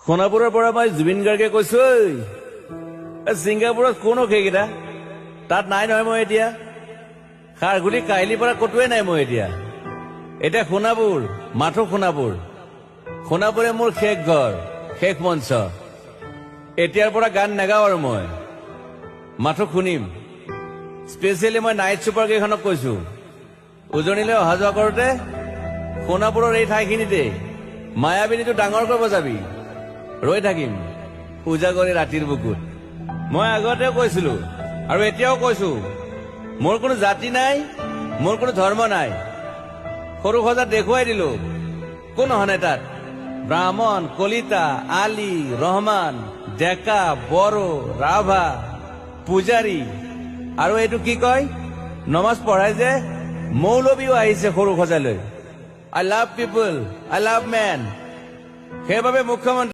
সোণাপুৰৰ পৰা মই জুবিন গাৰ্গে কৈছো ছিংগাপুৰত কোন সেইকেইটা তাত নাই নহয় মই এতিয়া খাৰগুলি কাহিলীৰ পৰা কতোৱে নাই মই এতিয়া সোণাপুৰ মাথো সোণাপুৰে মোৰ শেষ ঘৰ শেষ মঞ্চ এতিয়াৰ পৰা গান নাগাওঁ আৰু মই মাথো শুনিম স্পেচিয়েলি মই নাইট ছুপাৰ কেইখনক কৈছো উজনিলৈ অহা যোৱা কৰোঁতে সোণাপুৰৰ এই ঠাইখিনিতে মায়াবিনীটো ডাঙৰকৈ বজাবি ৰৈ থাকিম উজাগৰি ৰাতিৰ বুকুত মই আগতেও কৈছিলো আৰু এতিয়াও কৈছো মোৰ কোনো জাতি নাই মোৰ কোনো ধৰ্ম নাই সৰু সজাত দেখুৱাই দিলো কোন হনে তাত ব্ৰাহ্মণ কলিতা আলী ৰহমান ডেকা বড়ো ৰাভা পূজাৰী আৰু এইটো কি কয় নমাজ পঢ়াই যে মৌলবীও আহিছে সৰু সজালৈ I love people I love man সেইবাবে মুখ্যমন্ত্ৰী